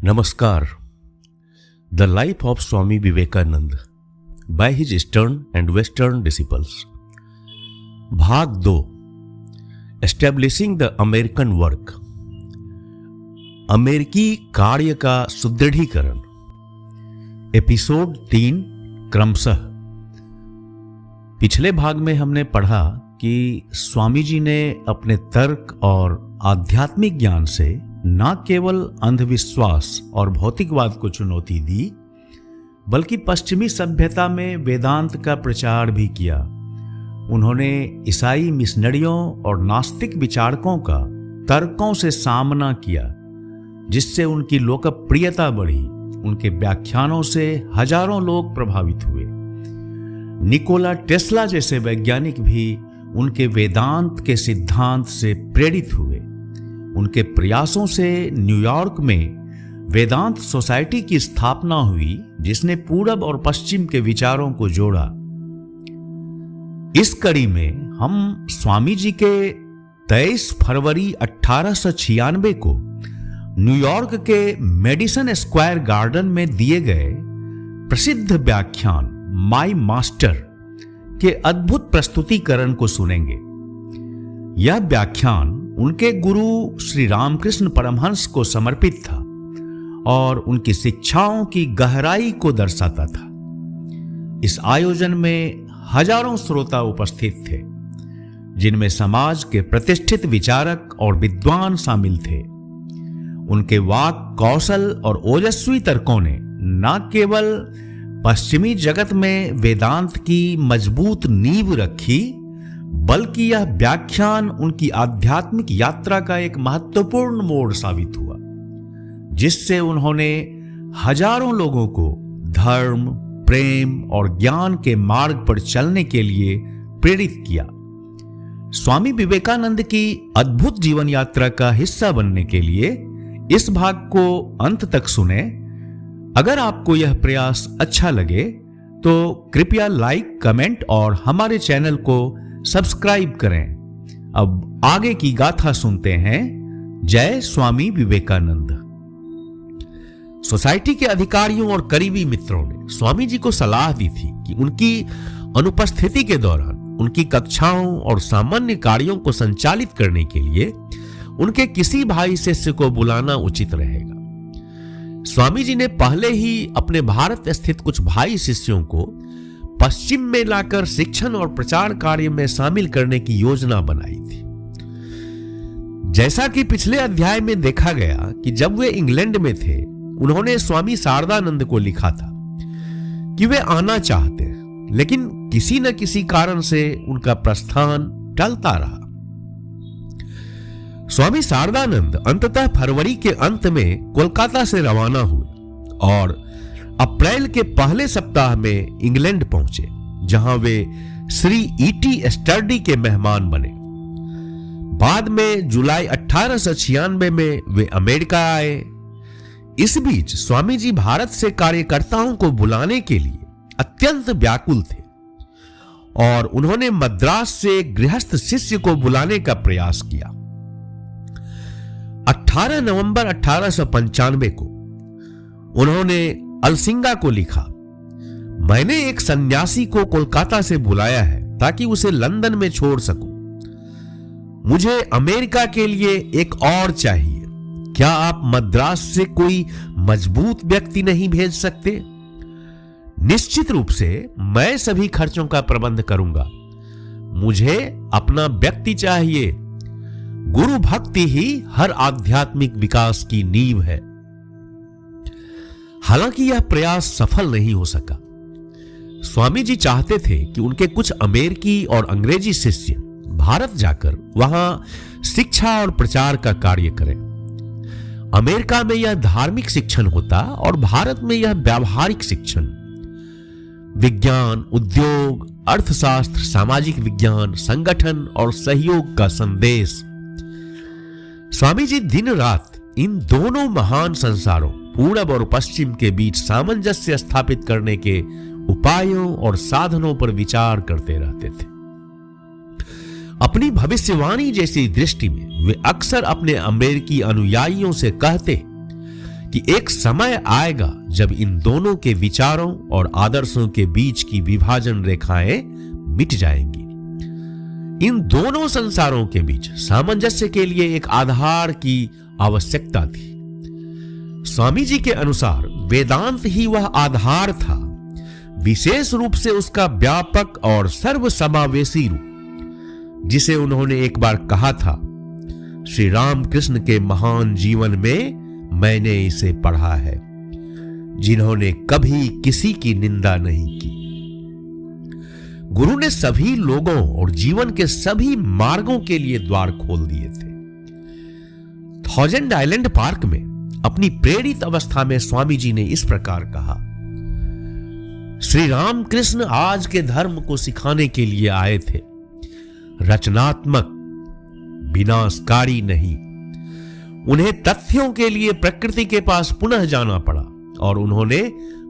Namaskar. The Life of Swami Vivekananda by his Eastern and Western Disciples. भाग 2. Establishing the American Work. अमेरिकी कार्य का सुदृढ़ीकरण. Episode 3 क्रमशः. पिछले भाग में हमने पढ़ा कि स्वामी जी ने अपने तर्क और आध्यात्मिक ज्ञान से न केवल अंधविश्वास और भौतिकवाद को चुनौती दी, बल्कि पश्चिमी सभ्यता में वेदांत का प्रचार भी किया. उन्होंने ईसाई मिशनरियों और नास्तिक विचारकों का तर्कों से सामना किया, जिससे उनकी लोकप्रियता बढ़ी. उनके व्याख्यानों से हजारों लोग प्रभावित हुए. निकोला टेस्ला जैसे वैज्ञानिक भी उनके वेदांत के सिद्धांत से प्रेरित हुए. उनके प्रयासों से न्यूयॉर्क में वेदांत सोसाइटी की स्थापना हुई, जिसने पूरब और पश्चिम के विचारों को जोड़ा. इस कड़ी में हम स्वामी जी के 23 फरवरी 1896 को न्यूयॉर्क के मेडिसन स्क्वायर गार्डन में दिए गए प्रसिद्ध व्याख्यान माय मास्टर के अद्भुत प्रस्तुतिकरण को सुनेंगे. यह व्याख्यान उनके गुरु श्री रामकृष्ण परमहंस को समर्पित था और उनकी शिक्षाओं की गहराई को दर्शाता था. इस आयोजन में हजारों श्रोता उपस्थित थे, जिनमें समाज के प्रतिष्ठित विचारक और विद्वान शामिल थे. उनके वाक कौशल और ओजस्वी तर्कों ने न केवल पश्चिमी जगत में वेदांत की मजबूत नींव रखी, बल्कि यह व्याख्यान उनकी आध्यात्मिक यात्रा का एक महत्वपूर्ण मोड़ साबित हुआ, जिससे उन्होंने हजारों लोगों को धर्म, प्रेम और ज्ञान के मार्ग पर चलने के लिए प्रेरित किया. स्वामी विवेकानंद की अद्भुत जीवन यात्रा का हिस्सा बनने के लिए इस भाग को अंत तक सुने. अगर आपको यह प्रयास अच्छा लगे तो कृपया लाइक, कमेंट और हमारे चैनल को सब्सक्राइब करें. अब आगे की गाथा सुनते हैं. जय स्वामी विवेकानंद. सोसाइटी के अधिकारियों और करीबी मित्रों ने स्वामी जी को सलाह दी थी कि उनकी अनुपस्थिति के दौरान उनकी कक्षाओं और सामान्य कार्यों को संचालित करने के लिए उनके किसी भाई शिष्य को बुलाना उचित रहेगा. स्वामी जी ने पहले ही अपने भारत स्थित कुछ भाई शिष्यों को पश्चिम में लाकर शिक्षण और प्रचार कार्य में शामिल करने की योजना बनाई थी. जैसा कि पिछले अध्याय में देखा गया कि जब वे इंग्लैंड में थे, उन्होंने स्वामी शारदानंद को लिखा था कि वे आना चाहते हैं, लेकिन किसी न किसी कारण से उनका प्रस्थान टलता रहा. स्वामी शारदानंद अंततः फरवरी के अंत में कोलकाता से रवाना हुए और अप्रैल के पहले सप्ताह में इंग्लैंड पहुंचे, जहां वे श्री ईटी स्टर्डी के मेहमान बने. बाद में जुलाई 1896 में वे अमेरिका आए. इस बीच स्वामी जी भारत से कार्यकर्ताओं को बुलाने के लिए अत्यंत व्याकुल थे और उन्होंने मद्रास से गृहस्थ शिष्य को बुलाने का प्रयास किया. 18 नवंबर 1895 को उन्होंने अलसिंगा को लिखा, मैंने एक सन्यासी को कोलकाता से बुलाया है ताकि उसे लंदन में छोड़ सकूं. मुझे अमेरिका के लिए एक और चाहिए. क्या आप मद्रास से कोई मजबूत व्यक्ति नहीं भेज सकते? निश्चित रूप से मैं सभी खर्चों का प्रबंध करूंगा. मुझे अपना व्यक्ति चाहिए. गुरु भक्ति ही हर आध्यात्मिक विकास की नींव है. हालांकि यह प्रयास सफल नहीं हो सका. स्वामी जी चाहते थे कि उनके कुछ अमेरिकी और अंग्रेजी शिष्य भारत जाकर वहां शिक्षा और प्रचार का कार्य करें. अमेरिका में यह धार्मिक शिक्षण होता और भारत में यह व्यावहारिक शिक्षण. विज्ञान, उद्योग, अर्थशास्त्र, सामाजिक विज्ञान, संगठन और सहयोग का संदेश. स्वामी जी दिन रात इन दोनों महान संसारों, पूरब और पश्चिम के बीच सामंजस्य स्थापित करने के उपायों और साधनों पर विचार करते रहते थे. अपनी भविष्यवाणी जैसी दृष्टि में वे अक्सर अपने अमेरिकी अनुयायियों से कहते कि एक समय आएगा जब इन दोनों के विचारों और आदर्शों के बीच की विभाजन रेखाएं मिट जाएंगी। इन दोनों संसारों के बीच सामंजस्य के लिए एक आधार की आवश्यकता थी। स्वामी जी के अनुसार वेदांत ही वह आधार था, विशेष रूप से उसका व्यापक और सर्वसमावेशी रूप, जिसे उन्होंने एक बार कहा था, श्री रामकृष्ण के महान जीवन में मैंने इसे पढ़ा है, जिन्होंने कभी किसी की निंदा नहीं की। गुरु ने सभी लोगों और जीवन के सभी मार्गों के लिए द्वार खोल दिए थे। थाउजेंड आइलैंड पार्क में अपनी प्रेरित अवस्था में स्वामी जी ने इस प्रकार कहा, श्री रामकृष्ण आज के धर्म को सिखाने के लिए आए थे, रचनात्मक, विनाशकारी नहीं। उन्हें तथ्यों के लिए प्रकृति के पास पुनः जाना पड़ा और उन्होंने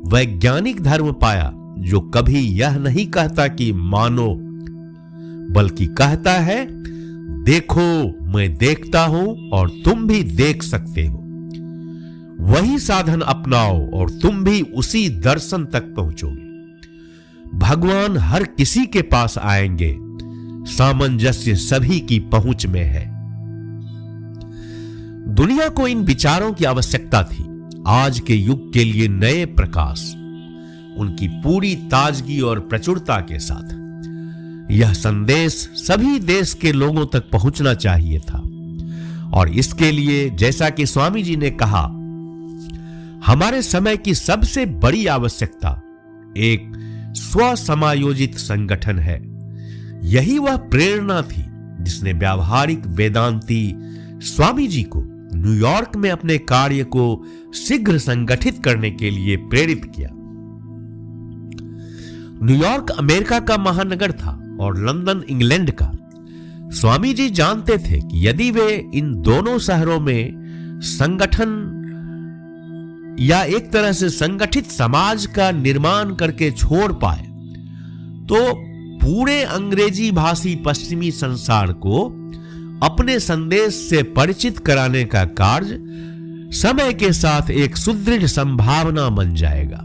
वैज्ञानिक धर्म पाया, जो कभी यह नहीं कहता कि मानो, बल्कि कहता है देखो मैं देखता हूं और तुम भी देख सकते हो। वही साधन अपनाओ और तुम भी उसी दर्शन तक पहुंचोगे। भगवान हर किसी के पास आएंगे, सामंजस्य सभी की पहुंच में है। दुनिया को इन विचारों की आवश्यकता थी, आज के युग के लिए नए प्रकाश, उनकी पूरी ताजगी और प्रचुरता के साथ यह संदेश सभी देश के लोगों तक पहुंचना चाहिए था। और इसके लिए, जैसा कि स्वामी जी ने कहा, हमारे समय की सबसे बड़ी आवश्यकता एक स्वसमायोजित संगठन है। यही वह प्रेरणा थी जिसने व्यावहारिक वेदांती स्वामी जी को न्यूयॉर्क में अपने कार्य को शीघ्र संगठित करने के लिए प्रेरित किया। न्यूयॉर्क अमेरिका का महानगर था और लंदन इंग्लैंड का। स्वामी जी जानते थे कि यदि वे इन दोनों शहरों में संगठन या एक तरह से संगठित समाज का निर्माण करके छोड़ पाए, तो पूरे अंग्रेजी भाषी पश्चिमी संसार को अपने संदेश से परिचित कराने का कार्य समय के साथ एक सुदृढ़ संभावना बन जाएगा।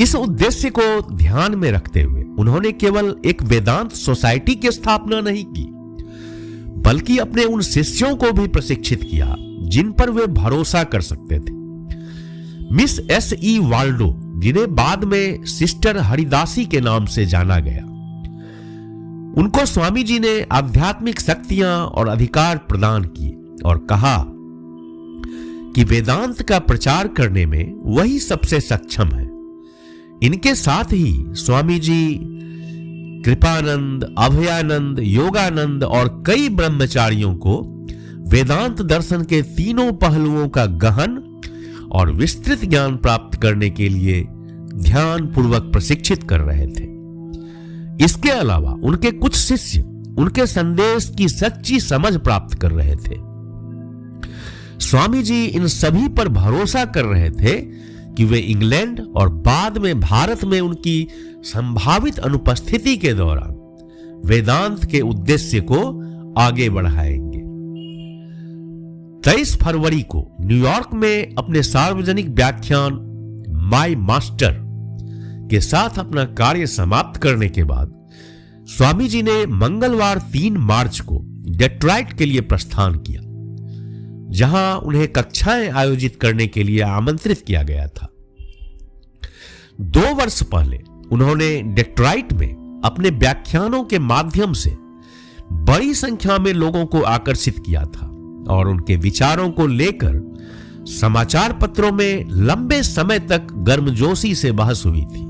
इस उद्देश्य को ध्यान में रखते हुए उन्होंने केवल एक वेदांत सोसाइटी की स्थापना नहीं की, बल्कि अपने उन शिष्यों को भी प्रशिक्षित किया जिन पर वे भरोसा कर सकते थे। Miss S.E. वाल्डो, जिन्हें बाद में सिस्टर हरिदासी के नाम से जाना गया, उनको स्वामी जी ने आध्यात्मिक शक्तियां और अधिकार प्रदान किए और कहा कि वेदांत का प्रचार करने में वही सबसे सक्षम है। इनके साथ ही स्वामी जी कृपानंद, अभयानंद, योगानंद और कई ब्रह्मचारियों को वेदांत दर्शन के तीनों पहलुओं का गहन और विस्तृत ज्ञान प्राप्त करने के लिए ध्यान पूर्वक प्रशिक्षित कर रहे थे। इसके अलावा उनके कुछ शिष्य उनके संदेश की सच्ची समझ प्राप्त कर रहे थे। स्वामी जी इन सभी पर भरोसा कर रहे थे कि वे इंग्लैंड और बाद में भारत में उनकी संभावित अनुपस्थिति के दौरान वेदांत के उद्देश्य को आगे बढ़ाएंगे। 23 फरवरी को न्यूयॉर्क में अपने सार्वजनिक व्याख्यान माय मास्टर के साथ अपना कार्य समाप्त करने के बाद स्वामी जी ने मंगलवार 3 मार्च को डेट्रॉइट के लिए प्रस्थान किया, जहां उन्हें कक्षाएं आयोजित करने के लिए आमंत्रित किया गया था। 2 वर्ष पहले उन्होंने डेट्रॉइट में अपने व्याख्यानों के माध्यम से बड़ी संख्या में लोगों को आकर्षित किया था और उनके विचारों को लेकर समाचार पत्रों में लंबे समय तक गर्मजोशी से बहस हुई थी।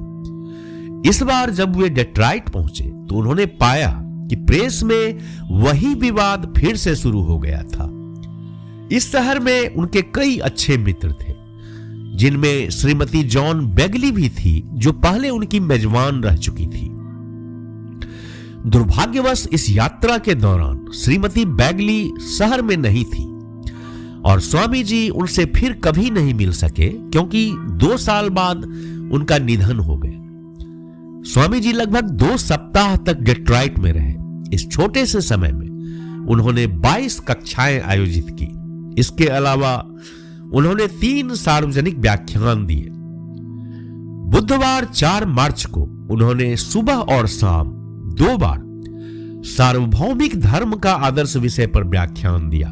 इस बार जब वे डेट्रॉइट पहुंचे तो उन्होंने पाया कि प्रेस में वही विवाद फिर से शुरू हो गया था। इस शहर में उनके कई अच्छे मित्र थे, जिनमें श्रीमती जॉन बेगली भी थी, जो पहले उनकी मेजबान रह चुकी थी। दुर्भाग्यवश इस यात्रा के दौरान श्रीमती बेगली शहर में नहीं थी और स्वामी जी उनसे फिर कभी नहीं मिल सके, क्योंकि 2 साल बाद उनका निधन हो गया। स्वामी जी लगभग 2 सप्ताह तक डेट्रॉइट में रहे। इस छोटे से समय में उन्होंने 22 कक्षाएं आयोजित की। इसके अलावा उन्होंने 3 सार्वजनिक व्याख्यान दिए। बुधवार 4 मार्च को उन्होंने सुबह और शाम 2 बार सार्वभौमिक धर्म का आदर्श विषय पर व्याख्यान दिया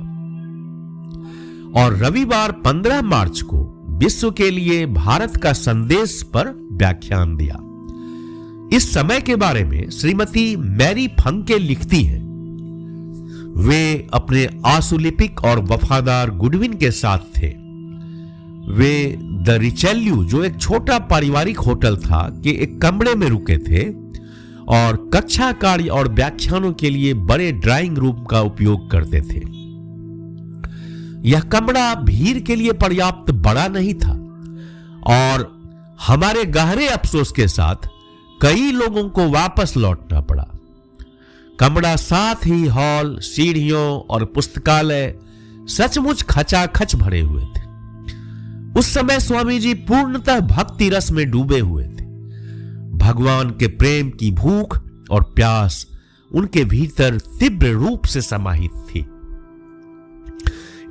और रविवार 15 मार्च को विश्व के लिए भारत का संदेश पर व्याख्यान दिया। इस समय के बारे में श्रीमती मैरी फंके लिखती हैं, वे अपने आशुलिपिक और वफादार गुडविन के साथ थे। वे द रिचेल्यू, जो एक छोटा पारिवारिक होटल था, के एक कमरे में रुके थे और कक्षा कार्य और व्याख्यानों के लिए बड़े ड्राइंग रूम का उपयोग करते थे। यह कमरा भीड़ के लिए पर्याप्त बड़ा नहीं था और हमारे गहरे अफसोस के साथ कई लोगों को वापस लौटना पड़ा। कमरा, साथ ही हॉल, सीढ़ियों और पुस्तकालय सचमुच खचाखच भरे हुए थे। उस समय स्वामी जी पूर्णतः भक्ति रस में डूबे हुए थे। भगवान के प्रेम की भूख और प्यास उनके भीतर तीव्र रूप से समाहित थी।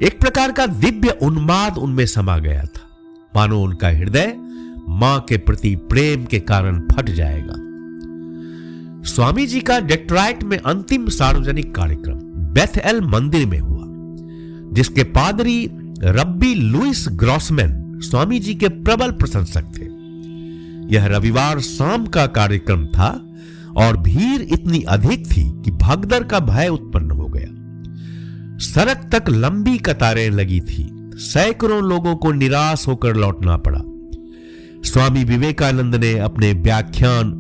एक प्रकार का दिव्य उन्माद उनमें समा गया था, मानो उनका हृदय मां के प्रति प्रेम के कारण फट जाएगा। स्वामी जी का डेट्रॉइट में अंतिम सार्वजनिक कार्यक्रम बेथएल मंदिर में हुआ, जिसके पादरी रब्बी लुइस ग्रॉसमैन स्वामी जी के प्रबल प्रशंसक थे। यह रविवार शाम का कार्यक्रम था और भीड़ इतनी अधिक थी कि भगदड़ का भय उत्पन्न हो गया। सड़क तक लंबी कतारें लगी थी। सैकड़ों लोगों को निराश होकर लौटना पड़ा। स्वामी विवेकानंद ने अपने व्याख्यान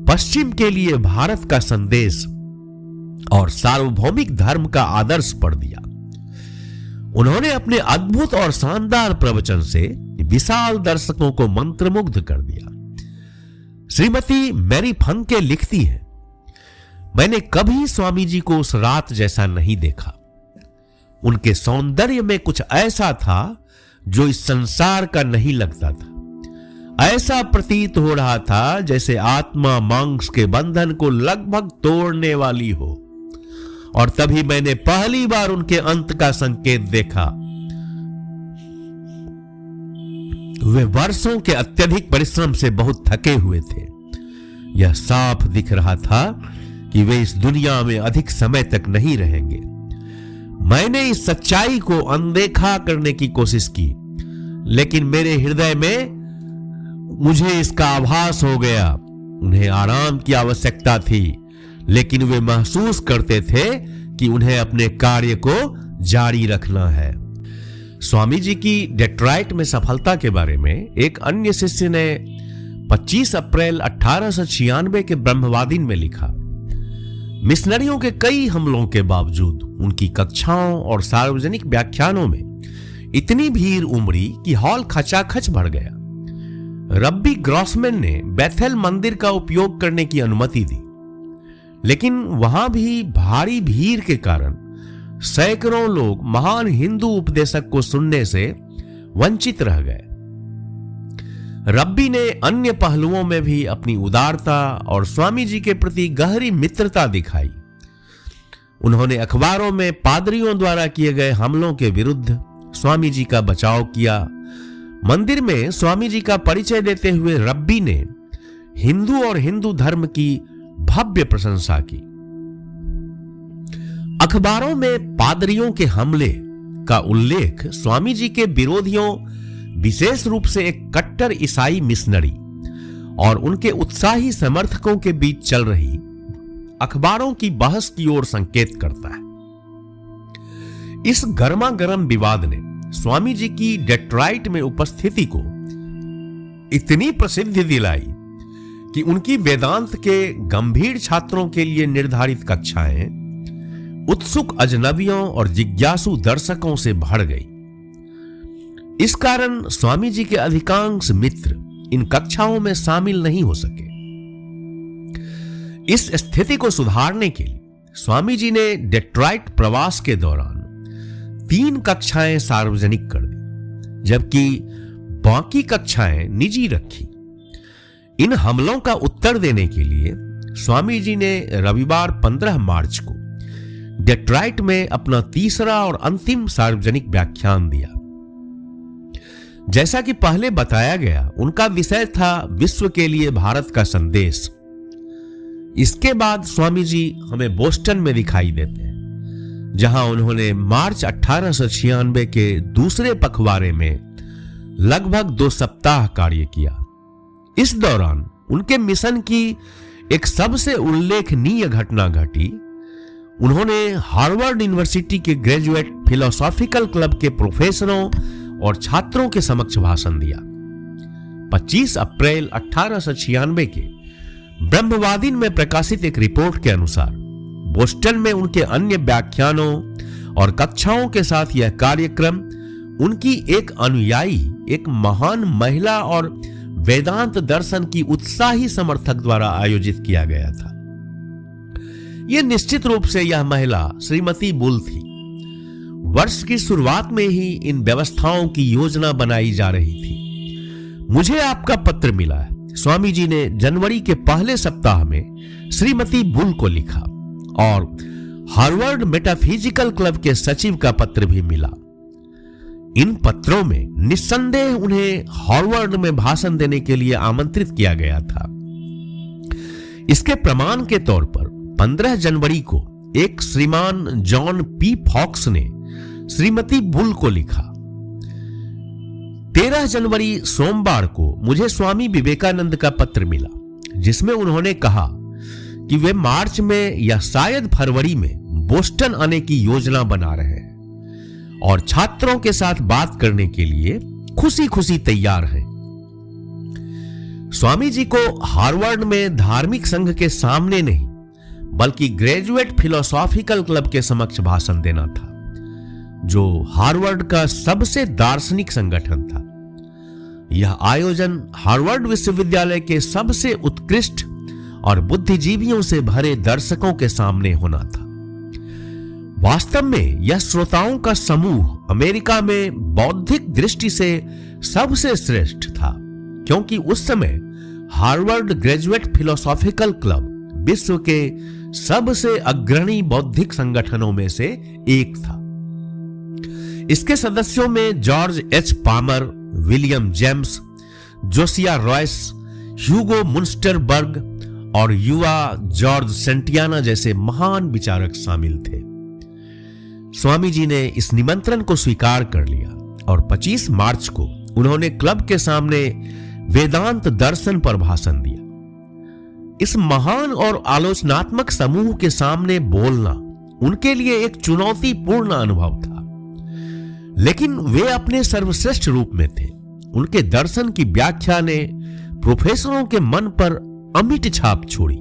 पश्चिम के लिए भारत का संदेश और सार्वभौमिक धर्म का आदर्श पढ़ दिया। उन्होंने अपने अद्भुत और शानदार प्रवचन से विशाल दर्शकों को मंत्रमुग्ध कर दिया। श्रीमती मैरी फंके लिखती हैं, मैंने कभी स्वामी जी को उस रात जैसा नहीं देखा। उनके सौंदर्य में कुछ ऐसा था जो इस संसार का नहीं लगता था। ऐसा प्रतीत हो रहा था जैसे आत्मा मांस के बंधन को लगभग तोड़ने वाली हो। और तभी मैंने पहली बार उनके अंत का संकेत देखा। वे वर्षों के अत्यधिक परिश्रम से बहुत थके हुए थे। यह साफ दिख रहा था कि वे इस दुनिया में अधिक समय तक नहीं रहेंगे। मैंने इस सच्चाई को अनदेखा करने की कोशिश की, लेकिन मेरे हृदय में मुझे इसका आभास हो गया। उन्हें आराम की आवश्यकता थी, लेकिन वे महसूस करते थे कि उन्हें अपने कार्य को जारी रखना है। स्वामी जी की डेट्रॉइट में सफलता के बारे में एक अन्य शिष्य ने 25 अप्रैल 1896 के ब्रह्मवादिन में लिखा, मिशनरियों के कई हमलों के बावजूद उनकी कक्षाओं और सार्वजनिक व्याख्यानों में इतनी भीड़ उमड़ी कि हॉल खचाखच भर गया। रब्बी ग्रॉसमैन ने बेथेल मंदिर का उपयोग करने की अनुमति दी, लेकिन वहां भी भारी भीड़ के कारण सैकड़ों लोग महान हिंदू उपदेशक को सुनने से वंचित रह गए। रब्बी ने अन्य पहलुओं में भी अपनी उदारता और स्वामी जी के प्रति गहरी मित्रता दिखाई। उन्होंने अखबारों में पादरियों द्वारा किए गए हमलों के विरुद्ध स्वामी जी का बचाव किया। मंदिर में स्वामी जी का परिचय देते हुए रब्बी ने हिंदू और हिंदू धर्म की भव्य प्रशंसा की। अखबारों में पादरियों के हमले का उल्लेख स्वामी जी के विरोधियों, विशेष रूप से एक कट्टर ईसाई मिशनरी और उनके उत्साही समर्थकों के बीच चल रही अखबारों की बहस की ओर संकेत करता है। इस गर्मागर्म विवाद ने स्वामी जी की डेट्रॉइट में उपस्थिति को इतनी प्रसिद्धि दिलाई कि उनकी वेदांत के गंभीर छात्रों के लिए निर्धारित कक्षाएं उत्सुक अजनबियों और जिज्ञासु दर्शकों से भर गई। इस कारण स्वामी जी के अधिकांश मित्र इन कक्षाओं में शामिल नहीं हो सके। इस स्थिति को सुधारने के लिए स्वामी जी ने डेट्रॉइट प्रवास के दौरान 3 कक्षाएं सार्वजनिक कर दी, जबकि बाकी कक्षाएं निजी रखी। इन हमलों का उत्तर देने के लिए स्वामी जी ने रविवार 15 मार्च को डेट्रॉइट में अपना तीसरा और अंतिम सार्वजनिक व्याख्यान दिया। जैसा कि पहले बताया गया, उनका विषय था विश्व के लिए भारत का संदेश। इसके बाद स्वामी जी हमें बोस्टन में दिखाई देते हैं, जहां उन्होंने मार्च 1896 के दूसरे पखवाड़े में लगभग 2 सप्ताह कार्य किया। इस दौरान उनके मिशन की एक सबसे उल्लेखनीय घटना घटी। उन्होंने हार्वर्ड यूनिवर्सिटी के ग्रेजुएट फिलोसॉफिकल क्लब के प्रोफेसरों और छात्रों के समक्ष भाषण दिया। 25 अप्रैल 1896 के ब्रह्मवादिन में प्रकाशित एक रिपोर्ट के अनुसार बोस्टन में उनके अन्य व्याख्यानों और कक्षाओं के साथ यह कार्यक्रम उनकी एक अनुयायी, एक महान महिला और वेदांत दर्शन की उत्साही समर्थक द्वारा आयोजित किया गया था। यह निश्चित रूप से यह महिला श्रीमती बुल थी। वर्ष की शुरुआत में ही इन व्यवस्थाओं की योजना बनाई जा रही थी। मुझे आपका पत्र मिला है। स्वामी जी ने जनवरी के पहले सप्ताह में श्रीमती बुल को लिखा और हार्वर्ड मेटाफिजिकल क्लब के सचिव का पत्र भी मिला। इन पत्रों में निस्संदेह उन्हें हार्वर्ड में भाषण देने के लिए आमंत्रित किया गया था। इसके प्रमाण के तौर पर 15 जनवरी को एक श्रीमान जॉन पी फॉक्स ने श्रीमती बुल को लिखा। 13 जनवरी सोमवार को मुझे स्वामी विवेकानंद का पत्र मिला, जिसमें उन्होंने कहा कि वे मार्च में या शायद फरवरी में बोस्टन आने की योजना बना रहे हैं और छात्रों के साथ बात करने के लिए खुशी खुशी तैयार हैं। स्वामी जी को हार्वर्ड में धार्मिक संघ के सामने नहीं, बल्कि ग्रेजुएट फिलोसॉफिकल क्लब के समक्ष भाषण देना था, जो हार्वर्ड का सबसे दार्शनिक संगठन था। यह आयोजन हार्वर्ड विश्वविद्यालय के सबसे उत्कृष्ट और बुद्धिजीवियों से भरे दर्शकों के सामने होना था। वास्तव में यह श्रोताओं का समूह अमेरिका में बौद्धिक दृष्टि से सबसे श्रेष्ठ था, क्योंकि उस समय हार्वर्ड ग्रेजुएट फिलोसॉफिकल क्लब विश्व के सबसे अग्रणी बौद्धिक संगठनों में से एक था। इसके सदस्यों में George H Palmer, William James, Josiah Royce, Hugo Munsterberg और युवा जॉर्ज सेंटियाना जैसे महान विचारक शामिल थे। स्वामी जी ने इस निमंत्रण को स्वीकार कर लिया और 25 मार्च को उन्होंने क्लब के सामने वेदांत दर्शन पर भाषण दिया। इस महान और आलोचनात्मक समूह के सामने बोलना उनके लिए एक चुनौतीपूर्ण अनुभव था, लेकिन वे अपने सर्वश्रेष्ठ रूप में थे। उनके दर्शन की व्याख्या ने प्रोफेसरों के मन पर अमिट छाप छोड़ी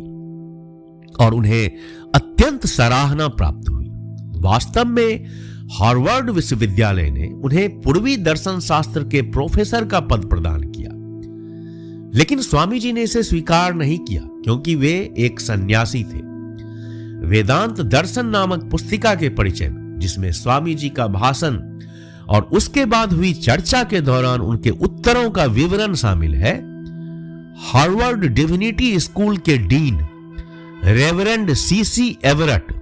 और उन्हें अत्यंत सराहना प्राप्त हुई। वास्तव में हार्वर्ड विश्वविद्यालय ने उन्हें पूर्वी दर्शन शास्त्र के प्रोफेसर का पद प्रदान किया, लेकिन स्वामी जी ने इसे स्वीकार नहीं किया, क्योंकि वे एक सन्यासी थे। वेदांत दर्शन नामक पुस्तिका के परिचय में, जिसमें स्वामी जी का भाषण और उसके बाद हुई चर्चा के दौरान उनके उत्तरों का विवरण शामिल है, हार्वर्ड डिविनिटी स्कूल के dean reverend CC Everett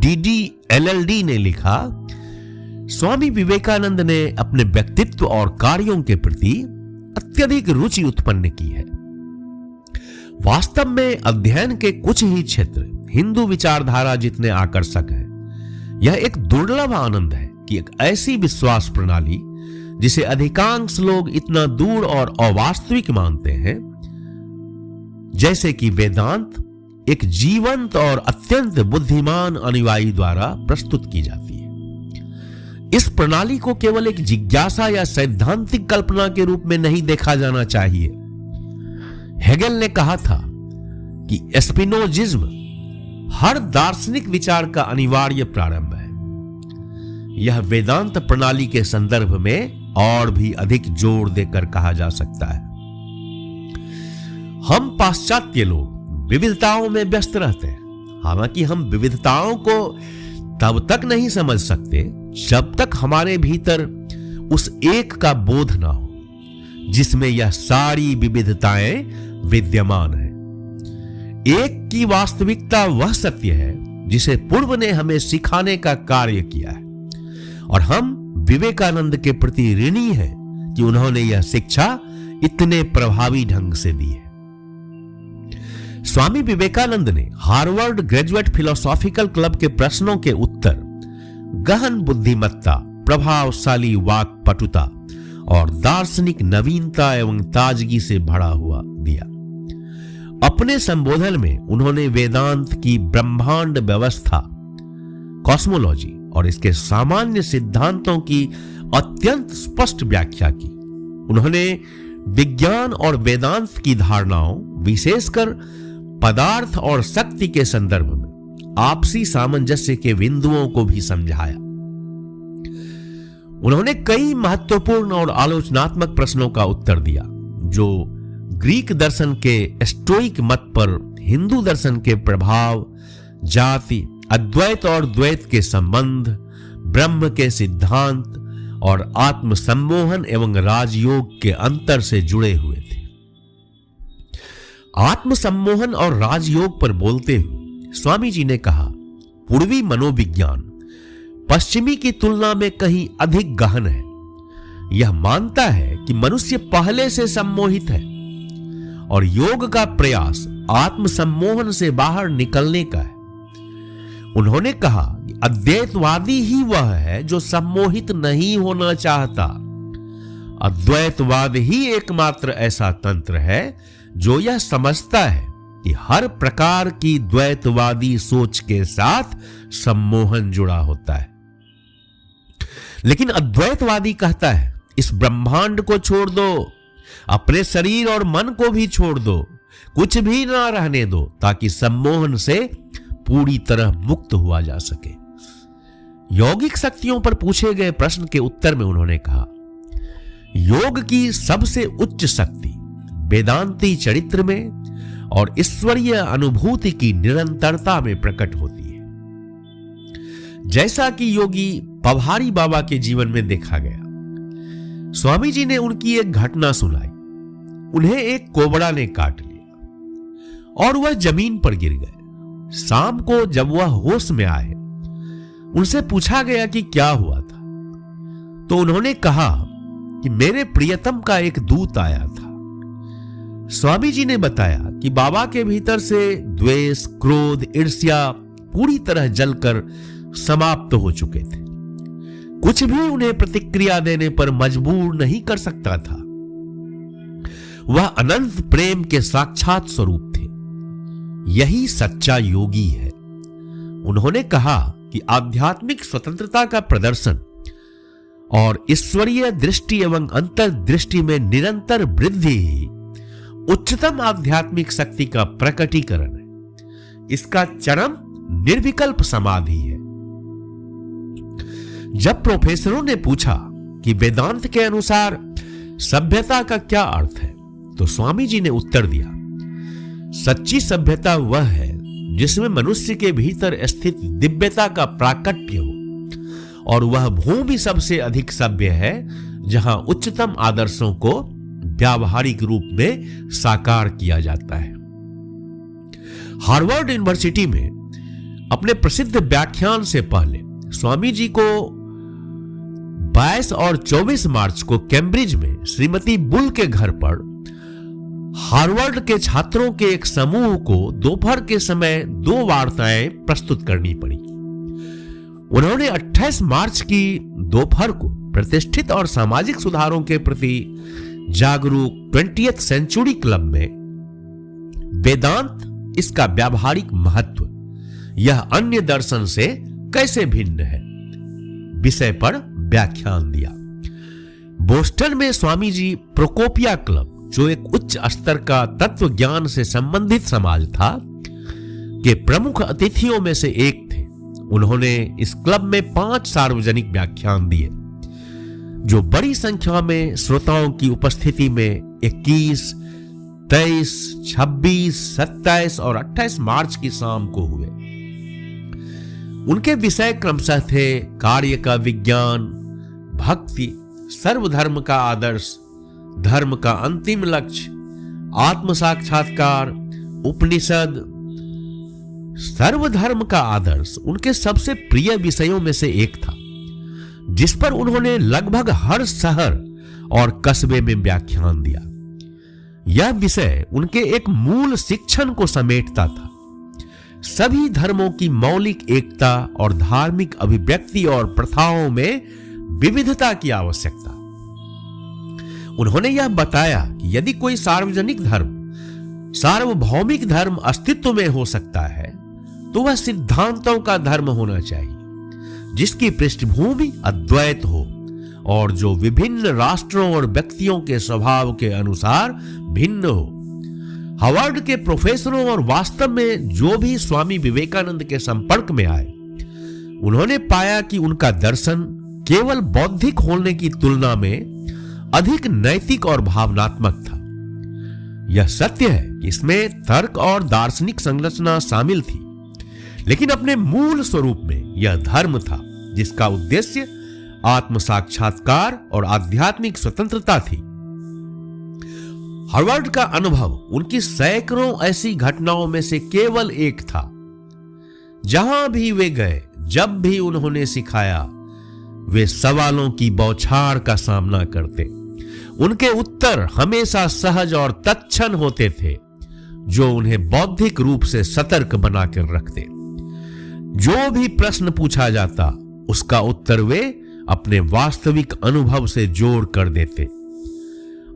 DD LLD ने लिखा, स्वामी विवेकानंद ने अपने व्यक्तित्व और कार्यों के प्रति अत्यधिक रुचि उत्पन्न की है। वास्तव में अध्ययन के कुछ ही क्षेत्र हिंदू विचारधारा जितने आकर्षक हैं। यह एक दुर्लभ आनंद है कि एक ऐसी विश्वास प्रणाली जिसे अधिकांश लोग इतना दूर और अवास्तविक मानते हैं, जैसे कि वेदांत, एक जीवंत और अत्यंत बुद्धिमान अनुयायी द्वारा प्रस्तुत की जाती है। इस प्रणाली को केवल एक जिज्ञासा या सैद्धांतिक कल्पना के रूप में नहीं देखा जाना चाहिए। हेगेल ने कहा था कि स्पिनोजिज्म हर दार्शनिक विचार का अनिवार्य प्रारंभ है। यह वेदांत प्रणाली के संदर्भ में और भी अधिक जोर देकर कहा जा सकता है। हम पाश्चात्य लोग विविधताओं में व्यस्त रहते हैं। हालांकि हम विविधताओं को तब तक नहीं समझ सकते जब तक हमारे भीतर उस एक का बोध ना हो जिसमें यह सारी विविधताएं विद्यमान है। एक की वास्तविकता वह सत्य है जिसे पूर्व ने हमें सिखाने का कार्य किया है, और हम विवेकानंद के प्रति ऋणी हैं कि उन्होंने यह शिक्षा इतने प्रभावी ढंग से दी है। स्वामी विवेकानंद ने हार्वर्ड ग्रेजुएट फिलोसॉफिकल क्लब के प्रश्नों के उत्तर गहन बुद्धिमत्ता, प्रभावशाली वाक्पटुता और दार्शनिक नवीनता एवं ताजगी से भरा हुआ दिया। अपने संबोधन में उन्होंने वेदांत की ब्रह्मांड व्यवस्था, कॉस्मोलॉजी और इसके सामान्य सिद्धांतों की अत्यंत स्पष्ट व्याख्या की। उन्होंने विज्ञान और वेदांत की धारणाओं, विशेषकर पदार्थ और शक्ति के संदर्भ में आपसी सामंजस्य के बिंदुओं को भी समझाया। उन्होंने कई महत्वपूर्ण और आलोचनात्मक प्रश्नों का उत्तर दिया, जो ग्रीक दर्शन के स्टोइक मत पर हिंदू दर्शन के प्रभाव, जाति, अद्वैत और द्वैत के संबंध, ब्रह्म के सिद्धांत और आत्म सम्मोहन एवं राजयोग के अंतर से जुड़े हुए थे। आत्म सम्मोहन और राजयोग पर बोलते हुए स्वामी जी ने कहा, पूर्वी मनोविज्ञान पश्चिमी की तुलना में कहीं अधिक गहन है। यह मानता है कि मनुष्य पहले से सम्मोहित है और योग का प्रयास आत्म सम्मोहन से बाहर निकलने का है। उन्होंने कहा कि अद्वैतवादी ही वह है जो सम्मोहित नहीं होना चाहता। अद्वैतवाद ही एकमात्र ऐसा तंत्र है जो यह समझता है कि हर प्रकार की द्वैतवादी सोच के साथ सम्मोहन जुड़ा होता है। लेकिन अद्वैतवादी कहता है, इस ब्रह्मांड को छोड़ दो, अपने शरीर और मन को भी छोड़ दो, कुछ भी ना रहने दो, ताकि सम्मोहन से पूरी तरह मुक्त हुआ जा सके। यौगिक शक्तियों पर पूछे गए प्रश्न के उत्तर में उन्होंने कहा, योग की सबसे उच्च शक्ति वेदांती चरित्र में और ईश्वरीय अनुभूति की निरंतरता में प्रकट होती है। जैसा कि योगी पभारी बाबा के जीवन में देखा गया, स्वामी जी ने उनकी एक घटना सुनाई। उन्हें एक कोबरा ने काट लिया और वह जमीन पर गिर गए। शाम को जब वह होश में आए, उनसे पूछा गया कि क्या हुआ था, तो उन्होंने कहा कि मेरे प्रियतम का एक दूत आया था। स्वामी जी ने बताया कि बाबा के भीतर से द्वेष, क्रोध, ईर्ष्या पूरी तरह जलकर समाप्त हो चुके थे। कुछ भी उन्हें प्रतिक्रिया देने पर मजबूर नहीं कर सकता था। वह अनंत प्रेम के साक्षात स्वरूप थे। यही सच्चा योगी है। उन्होंने कहा कि आध्यात्मिक स्वतंत्रता का प्रदर्शन और ईश्वरीय दृष्टि एवं अंतर्दृष्टि में निरंतर वृद्धि ही उच्चतम आध्यात्मिक शक्ति का प्रकटीकरण है। इसका चरम निर्विकल्प समाधि है। जब प्रोफेसरों ने पूछा कि वेदांत के अनुसार सभ्यता का क्या अर्थ है, तो स्वामी जी ने उत्तर दिया, सच्ची सभ्यता वह है जिसमें मनुष्य के भीतर स्थित दिव्यता का प्राकट्य हो, और वह भूमि सबसे अधिक सभ्य है जहां उच्चतम आदर्शों को व्यावहारिक रूप में साकार किया जाता है। हार्वर्ड यूनिवर्सिटी में अपने प्रसिद्ध व्याख्यान से पहले स्वामी जी को 22 और 24 मार्च को कैम्ब्रिज में श्रीमती बुल के घर पर हार्वर्ड के छात्रों के एक समूह को दोपहर के समय 2 वार्ताएं प्रस्तुत करनी पड़ी। उन्होंने 28 मार्च की दोपहर को प्रतिष्ठित और सामाजिक सुधारों के प्रति जागरूक 20th सेंचुरी क्लब में वेदांत, इसका व्यावहारिक महत्व, यह अन्य दर्शन से कैसे भिन्न है, विषय पर व्याख्यान दिया। बोस्टन में स्वामी जी प्रोकोपिया क्लब, जो एक उच्च स्तर का तत्व ज्ञान से संबंधित समाज था, के प्रमुख अतिथियों में से एक थे। उन्होंने इस क्लब में 5 सार्वजनिक व्याख्यान दिए, जो बड़ी संख्या में श्रोताओं की उपस्थिति में 21, 23, 26, 27 और 28 मार्च की शाम को हुए। उनके विषय क्रमशः थे कार्य का विज्ञान, भक्ति, सर्वधर्म का आदर्श, धर्म का अंतिम लक्ष्य, आत्म साक्षात्कार, उपनिषद, सर्वधर्म का आदर्श उनके सबसे प्रिय विषयों में से एक था, जिस पर उन्होंने लगभग हर शहर और कस्बे में व्याख्यान दिया। यह विषय उनके एक मूल शिक्षण को समेटता था, सभी धर्मों की मौलिक एकता और धार्मिक अभिव्यक्ति और प्रथाओं में विविधता की आवश्यकता। उन्होंने यह बताया कि यदि कोई सार्वजनिक धर्म, सार्वभौमिक धर्म अस्तित्व में हो सकता है, तो वह सिद्धांतों का धर्म होना चाहिए, जिसकी पृष्ठभूमि अद्वैत हो और जो विभिन्न राष्ट्रों और व्यक्तियों के स्वभाव के अनुसार भिन्न हो। हार्वर्ड के प्रोफेसरों और वास्तव में जो भी स्वामी विवेकानंद के संपर्क में आए, उन्होंने पाया कि उनका दर्शन केवल बौद्धिक होने की तुलना में अधिक नैतिक और भावनात्मक था। यह सत्य है कि इसमें तर्क और दार्शनिक संरचना शामिल थी, लेकिन अपने मूल स्वरूप में यह धर्म था जिसका उद्देश्य आत्म साक्षात्कार और आध्यात्मिक स्वतंत्रता थी। हार्वर्ड का अनुभव उनकी सैकड़ों ऐसी घटनाओं में से केवल एक था। जहां भी वे गए, जब भी उन्होंने सिखाया, वे सवालों की बौछार का सामना करते। उनके उत्तर हमेशा सहज और तत्क्षण होते थे, जो उन्हें बौद्धिक रूप से सतर्क बनाकर रखते। जो भी प्रश्न पूछा जाता, उसका उत्तर वे अपने वास्तविक अनुभव से जोड़ कर देते।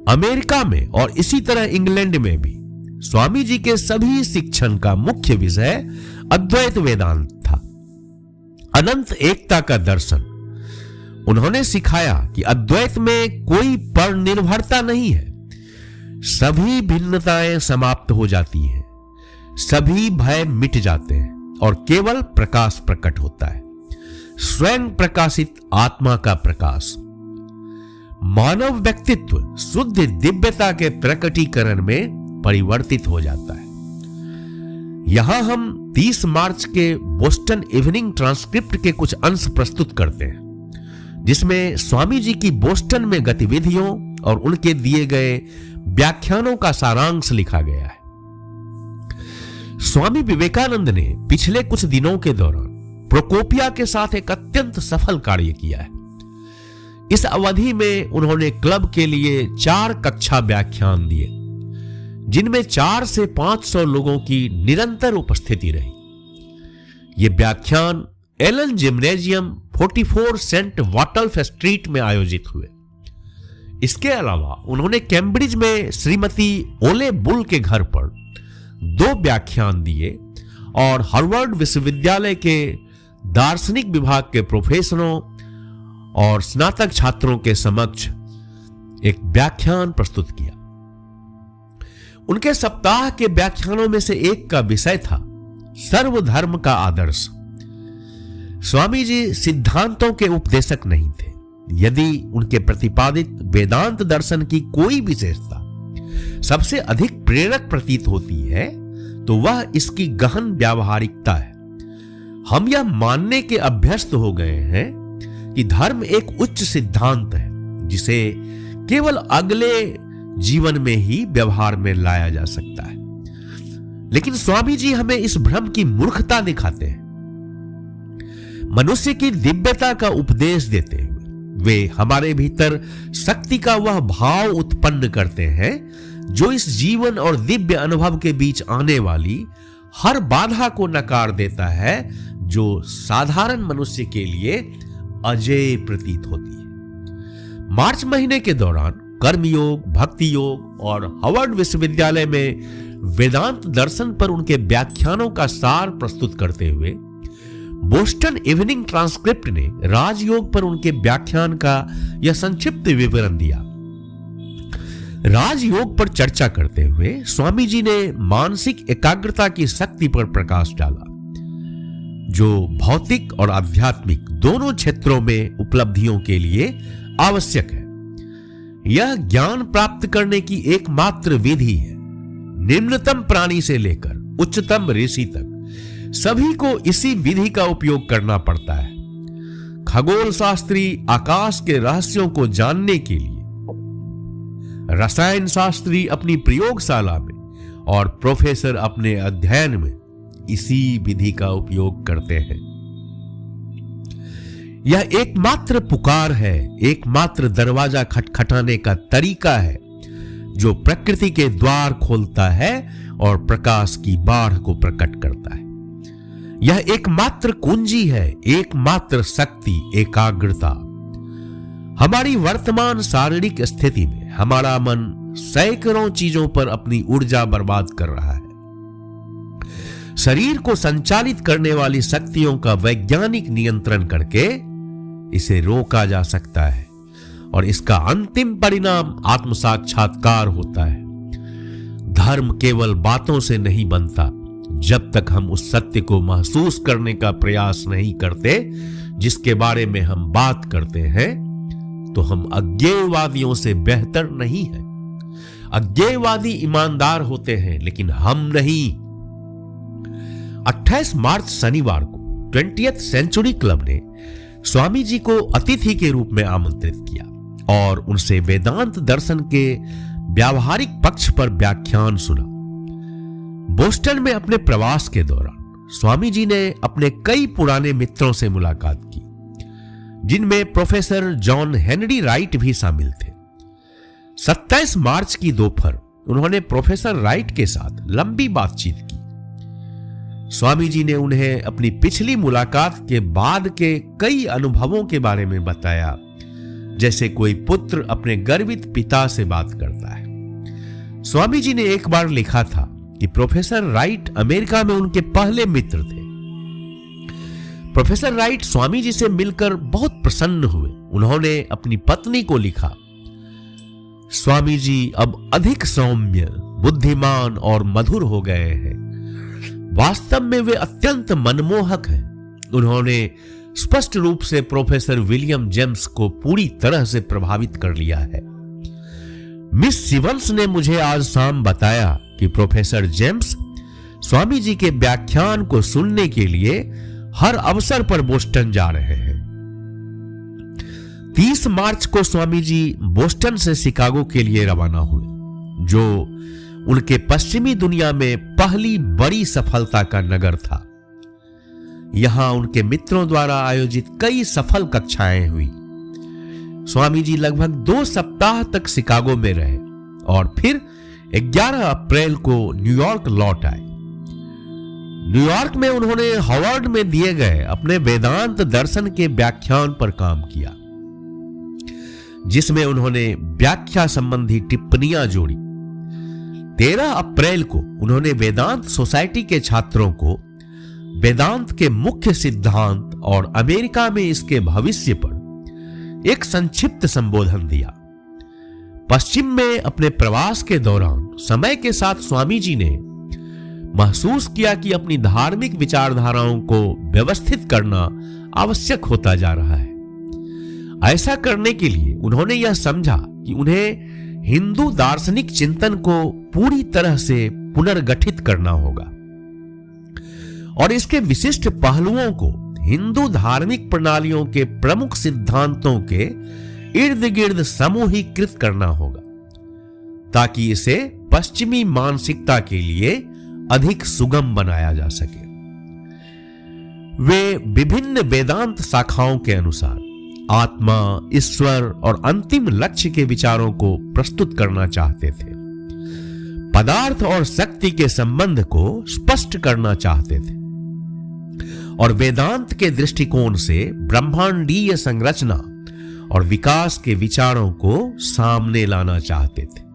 अमेरिका में और इसी तरह इंग्लैंड में भी स्वामी जी के सभी शिक्षण का मुख्य विषय अद्वैत वेदांत था, अनंत एकता का दर्शन। उन्होंने सिखाया कि अद्वैत में कोई पर निर्भरता नहीं है, सभी भिन्नताएं समाप्त हो जाती हैं, सभी भय मिट जाते हैं और केवल प्रकाश प्रकट होता है, स्वयं प्रकाशित आत्मा का प्रकाश। मानव व्यक्तित्व शुद्ध दिव्यता के प्रकटीकरण में परिवर्तित हो जाता है। यहां हम 30 मार्च के बोस्टन इवनिंग ट्रांसक्रिप्ट के कुछ अंश प्रस्तुत करते हैं, जिसमें स्वामी जी की बोस्टन में गतिविधियों और उनके दिए गए व्याख्यानों का सारांश लिखा गया है। स्वामी विवेकानंद ने पिछले कुछ दिनों के दौरान प्रोकोपिया के साथ एक अत्यंत सफल कार्य किया है। इस अवधि में उन्होंने क्लब के लिए 4 कक्षा व्याख्यान दिए, जिनमें 4 से 500 लोगों की निरंतर उपस्थिति रही। ये व्याख्यान एलन जिम्नेजियम 44 सेंट वाटल्फ स्ट्रीट में आयोजित हुए। इसके अलावा उन्होंने कैम्ब्रिज में श्रीमती ओले बुल के घर पर 2 व्याख्यान दिए और हार्वर्ड विश्वविद्यालय के दार्शनिक विभाग के प्रोफेसरों और स्नातक छात्रों के समक्ष एक व्याख्यान प्रस्तुत किया। उनके सप्ताह के व्याख्यानों में से एक का विषय था सर्वधर्म का आदर्श। स्वामी जी सिद्धांतों के उपदेशक नहीं थे। यदि उनके प्रतिपादित वेदांत दर्शन की कोई विशेषता सबसे अधिक प्रेरक प्रतीत होती है, तो वह इसकी गहन व्यावहारिकता है। हम यह मानने के अभ्यस्त हो गए हैं कि धर्म एक उच्च सिद्धांत है, जिसे केवल अगले जीवन में ही व्यवहार में लाया जा सकता है। लेकिन स्वामी जी हमें इस भ्रम की मूर्खता दिखाते हैं। मनुष्य की दिव्यता का उपदेश देते हुए वे हमारे भीतर शक्ति का वह भाव उत्पन्न करते हैं, जो इस जीवन और दिव्य अनुभव के बीच आने वाली हर बाधा को नकार देता है, जो साधारण मनुष्य के लिए अजेय प्रतीत होती है। मार्च महीने के दौरान कर्मयोग, भक्ति योग और हार्वर्ड विश्वविद्यालय में वेदांत दर्शन पर उनके व्याख्यानों का सार प्रस्तुत करते हुए बोस्टन इवनिंग ट्रांसक्रिप्ट ने राजयोग पर उनके व्याख्यान का यह संक्षिप्त विवरण दिया। राजयोग पर चर्चा करते हुए स्वामी जी ने मानसिक एकाग्रता की शक्ति पर प्रकाश डाला, जो भौतिक और आध्यात्मिक दोनों क्षेत्रों में उपलब्धियों के लिए आवश्यक है। यह ज्ञान प्राप्त करने की एकमात्र विधि है। निम्नतम प्राणी से लेकर उच्चतम ऋषि तक सभी को इसी विधि का उपयोग करना पड़ता है। खगोल शास्त्री आकाश के रहस्यों को जानने के लिए, रसायन शास्त्री अपनी प्रयोगशाला में और प्रोफेसर अपने अध्ययन में इसी विधि का उपयोग करते हैं। यह एकमात्र पुकार है, एकमात्र दरवाजा खटखटाने का तरीका है जो प्रकृति के द्वार खोलता है और प्रकाश की बाढ़ को प्रकट करता है। यह एकमात्र कुंजी है, एकमात्र शक्ति, एकाग्रता। हमारी वर्तमान शारीरिक स्थिति में हमारा मन सैकड़ों चीजों पर अपनी ऊर्जा बर्बाद कर रहा है। शरीर को संचालित करने वाली शक्तियों का वैज्ञानिक नियंत्रण करके इसे रोका जा सकता है और इसका अंतिम परिणाम आत्म साक्षात्कार होता है। धर्म केवल बातों से नहीं बनता जब तक हम उस सत्य को महसूस करने का प्रयास नहीं करते जिसके बारे में हम बात करते हैं, तो हम अज्ञेयवादियों से बेहतर नहीं हैं। अज्ञेयवादी ईमानदार होते हैं लेकिन हम नहीं। 28 मार्च शनिवार को 20th सेंचुरी क्लब ने स्वामी जी को अतिथि के रूप में आमंत्रित किया और उनसे वेदांत दर्शन के व्यावहारिक पक्ष पर व्याख्यान सुना। बोस्टन में अपने प्रवास के दौरान स्वामी जी ने अपने कई पुराने मित्रों से मुलाकात की, जिनमें प्रोफेसर जॉन हेनरी राइट भी शामिल थे। 27 मार्च की दोपहर उन्होंने प्रोफेसर राइट के साथ लंबी बातचीत की। स्वामी जी ने उन्हें अपनी पिछली मुलाकात के बाद के कई अनुभवों के बारे में बताया, जैसे कोई पुत्र अपने गर्वित पिता से बात करता है। स्वामी जी ने एक बार लिखा था कि प्रोफेसर राइट अमेरिका में उनके पहले मित्र थे। प्रोफेसर राइट स्वामी जी से मिलकर बहुत प्रसन्न हुए। उन्होंने अपनी पत्नी को लिखा, स्वामी जी अब अधिक सौम्य, बुद्धिमान और मधुर हो गए हैं। वास्तव में वे अत्यंत मनमोहक हैं। उन्होंने स्पष्ट रूप से प्रोफेसर विलियम जेम्स को पूरी तरह से प्रभावित कर लिया है। मिस सिवंस ने मुझे आज शाम बताया कि प्रोफेसर जेम्स स्वामी जी के व्याख्यान को सुनने के लिए हर अवसर पर बोस्टन जा रहे हैं। 30 मार्च को स्वामी जी बोस्टन से शिकागो के लिए रवाना हुए, जो उनके पश्चिमी दुनिया में पहली बड़ी सफलता का नगर था। यहां उनके मित्रों द्वारा आयोजित कई सफल कक्षाएं हुई। स्वामी जी लगभग 2 सप्ताह तक शिकागो में रहे और फिर 11 अप्रैल को न्यूयॉर्क लौट आए। न्यूयॉर्क में उन्होंने हार्वर्ड में दिए गए अपने वेदांत दर्शन के व्याख्यान पर काम किया, जिसमें उन्होंने व्याख्या संबंधी टिप्पणियां जोड़ी। 13 अप्रैल को उन्होंने वेदांत सोसाइटी के छात्रों को वेदांत के मुख्य सिद्धांत और अमेरिका में इसके भविष्य पर एक संक्षिप्त संबोधन दिया। पश्चिम में अपने प्रवास के दौरान समय के साथ स्वामी जी ने महसूस किया कि अपनी धार्मिक विचारधाराओं को व्यवस्थित करना आवश्यक होता जा रहा है। ऐसा करने के लिए उन्होंने यह समझा कि उन्हें हिंदू दार्शनिक चिंतन को पूरी तरह से पुनर्गठित करना होगा और इसके विशिष्ट पहलुओं को हिंदू धार्मिक प्रणालियों के प्रमुख सिद्धांतों के इर्द गिर्द समूहीकृत करना होगा, ताकि इसे पश्चिमी मानसिकता के लिए अधिक सुगम बनाया जा सके। वे विभिन्न वेदांत शाखाओं के अनुसार आत्मा, ईश्वर और अंतिम लक्ष्य के विचारों को प्रस्तुत करना चाहते थे। पदार्थ और शक्ति के संबंध को स्पष्ट करना चाहते थे और वेदांत के दृष्टिकोण से ब्रह्मांडीय संरचना और विकास के विचारों को सामने लाना चाहते थे।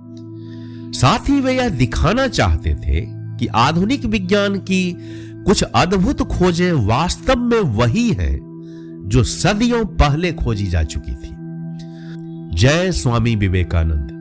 साथ ही वे यह दिखाना चाहते थे कि आधुनिक विज्ञान की कुछ अद्भुत खोजें वास्तव में वही हैं जो सदियों पहले खोजी जा चुकी थी। जय स्वामी विवेकानंद।